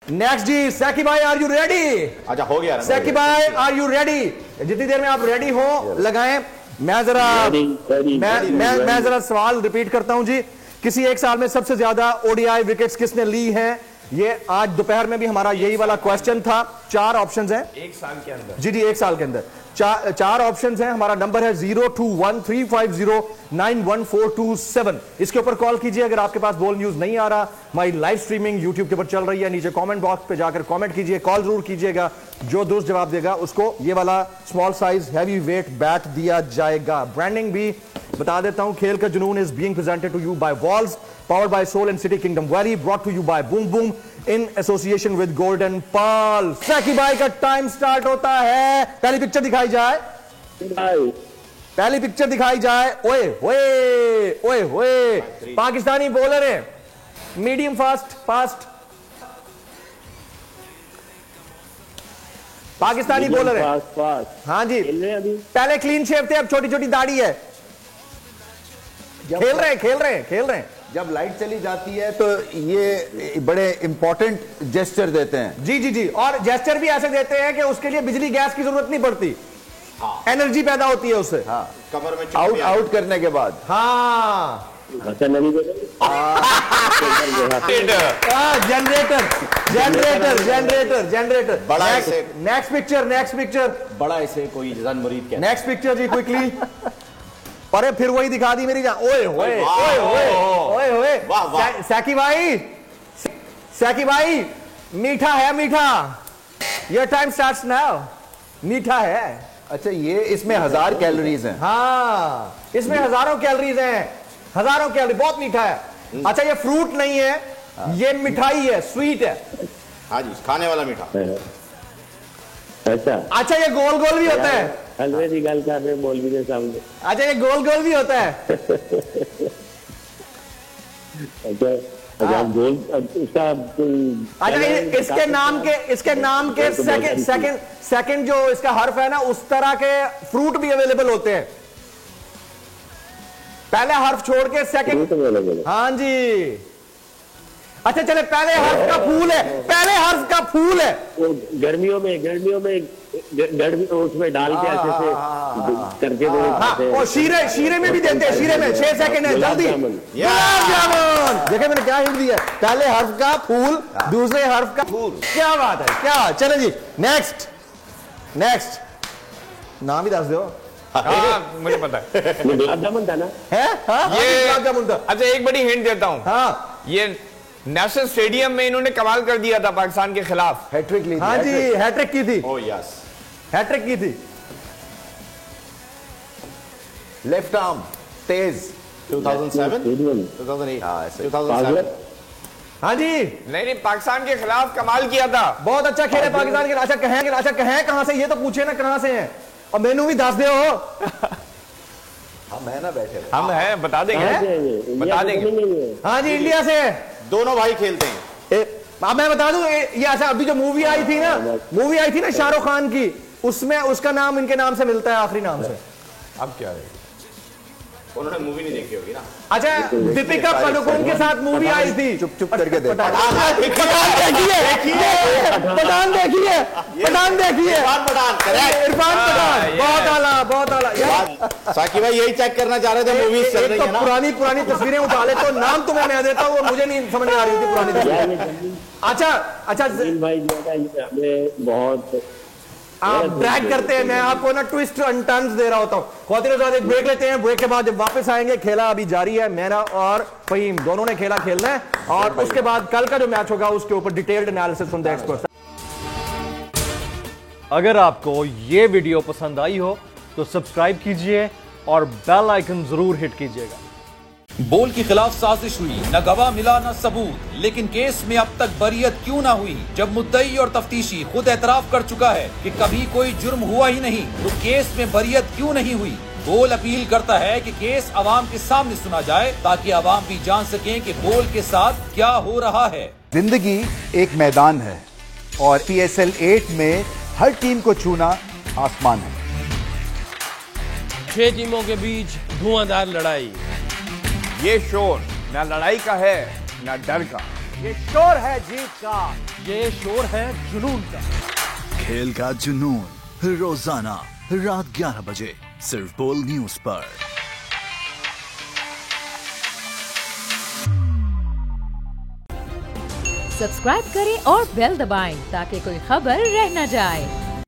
Next जी, सैकी भाई are you ready? अच्छा हो गया। सैकी भाई आर यू रेडी? जितनी देर में आप रेडी हो लगाएं। मैं जरा सवाल रिपीट करता हूं जी। किसी एक साल में सबसे ज्यादा ओडीआई विकेट्स किसने ली हैं? ये आज दोपहर में भी हमारा यही वाला क्वेश्चन था। 4 ऑप्शंस हैं एक साल के अंदर। जी, एक साल के अंदर 4 ऑप्शंस हैं। हमारा नंबर है 0213509142 इसके ऊपर कॉल कीजिए अगर आपके पास बॉल न्यूज नहीं आ रहा। हमारी लाइव स्ट्रीमिंग यूट्यूब के ऊपर चल रही है। नीचे कमेंट बॉक्स पे जाकर कमेंट कीजिए, कॉल जरूर कीजिएगा। जो दुरुस्त जवाब देगा उसको ये वाला small size heavy weight bat दिया जाएगा। ब्रांडिंग भी बता देता हूं। खेल का जुनून is being presented to you by Walls, powered by soul and city kingdom valley, brought to you by boom boom in association with golden pearl. सैकी भाई का टाइम स्टार्ट होता है। पहली पिक्चर दिखाई जाए। पहली पिक्चर दिखाई जाए। ओए ओए ओए ओए, पाकिस्तानी बॉलर है। मीडियम फास्ट पाकिस्तानी बॉलर है। हाँ जी, पहले क्लीन शेव थे, अब छोटी छोटी दाढ़ी है। खेल रहे हैं। जब लाइट चली जाती है तो ये बड़े इंपॉर्टेंट जेस्चर देते हैं। जी, और जेस्चर भी ऐसे देते हैं कि उसके लिए बिजली गैस की जरूरत नहीं पड़ती। हाँ। एनर्जी पैदा होती है उससे। हाँ। कमर में आउट करने के बाद। हाँ, जनरेटर। बड़ा ऐसे नेक्स्ट पिक्चर बड़ा ऐसे कोई जन मुरीद क्या। नेक्स्ट पिक्चर जी क्विकली। अरे फिर वही दिखा दी मेरी जान। ओए सैकी भाई मीठा है, योर टाइम स्टार्ट्स नाउ। मीठा है। अच्छा, ये इसमें 1000 कैलोरीज हैं। हाँ, इसमें हजारों कैलोरीज हैं। बहुत मीठा है। अच्छा, ये फ्रूट नहीं है, ये मिठाई है, स्वीट है। हाँ जी, खाने वाला मीठा। अच्छा, ये गोल गोल भी होता है। हलवे की गल कर रहे मौलवी के सामने। अच्छा, ये गोल गोल भी होता है। अच्छा, गोल इसका। अच्छा, इसके नाम के सेकंड जो इसका हर्फ है ना, उस तरह के फ्रूट भी अवेलेबल होते हैं। पहले हर्फ छोड़ के सेकंड। हाँ जी। अच्छा चले, पहले हर्फ का फूल है। गर्मियों में उसमें डाल के ऐसे से करके और शीरे में भी देते हैं। शीरे में 6 सेकंड है, जल्दी। गुलाब जामुन। देखे मैंने क्या हिंट दिया। पहले हर्फ का फूल, दूसरे हर्फ का फूल। क्या बात है, क्या। चले जी, नेक्स्ट नाम ही दस दो। हाँ, मुझे पता है। गुलाब जामुन था ना? है ये गुलाब जामुन था। अच्छा, एक बड़ी हिंट देता हूँ। हाँ, ये नेशनल स्टेडियम में इन्होंने कमाल कर दिया था पाकिस्तान के खिलाफ। हैट्रिक ली थी। हाँ जी, हैट्रिक की थी। ओह यस, हैट्रिक की थी। लेफ्ट आर्म तेज। 2007 2008 2007। हाँ जी, नहीं, पाकिस्तान के खिलाफ कमाल किया था। बहुत अच्छा खेले पाकिस्तान के। अच्छा कहें कहां से, ये तो पूछे ना कहां से हैं। और मेनू भी दस दे हो। हम है ना बैठे। हम हैं, बता देंगे। हाँ जी, इंडिया से। दोनों भाई खेलते हैं। अब मैं बता दूं, ये अच्छा, अभी जो मूवी आई थी ना शाहरुख खान की, उसमें उसका नाम इनके नाम से मिलता है, आखिरी नाम से। अब क्या है? उन्होंने मूवी नहीं देखी होगी ना। अच्छा, दीपिका पादुकोण के साथ मूवी आई थी। चुप करके देख। पठान देखिए। इरफान पठान। बहुत आला। साकी भाई यही चेक करना चाह रहे थे, मूवी चल रही है ना। पुरानी तस्वीरें उठा ले तो नाम तुम्हें मैं देता हूँ, मुझे नहीं समझ में आ रही थी पुरानी तस्वीरें। अच्छा भाई हमें बहुत आप ड्रैग करते हैं। मैं आपको ना ट्विस्ट एंड टर्न्स दे रहा होता हूँ। खौतीरों के साथ एक ब्रेक लेते हैं। ब्रेक के बाद जब वापस आएंगे, खेला अभी जारी है। मेरा और फहीम दोनों ने खेलना है। और उसके बाद कल का जो मैच होगा उसके ऊपर detailed analysis from the experts. अगर आपको ये वीडियो पसंद आई हो तो सब्सक्राइब कीजिए और बेल आइकन जरूर हिट कीजिएगा। बोल के खिलाफ साजिश हुई, न गवाह मिला न सबूत, लेकिन केस में अब तक बरियत क्यों ना हुई? जब मुद्दई और तफ्तीशी खुद एतराफ कर चुका है कि कभी कोई जुर्म हुआ ही नहीं, तो केस में बरियत क्यों नहीं हुई? बोल अपील करता है कि केस अवाम के सामने सुना जाए, ताकि अवाम भी जान सकें कि बोल के साथ क्या हो रहा है। जिंदगी एक मैदान है और PSL 8 में हर टीम को छूना आसमान है। 6 टीमों के बीच धुआंधार लड़ाई। ये शोर न लड़ाई का है न डर का, ये शोर है जीत का, ये शोर है जुनून का। खेल का जुनून रोजाना रात 11 बजे सिर्फ बोल न्यूज पर। सब्सक्राइब करें और बेल दबाएं ताकि कोई खबर रह न जाए।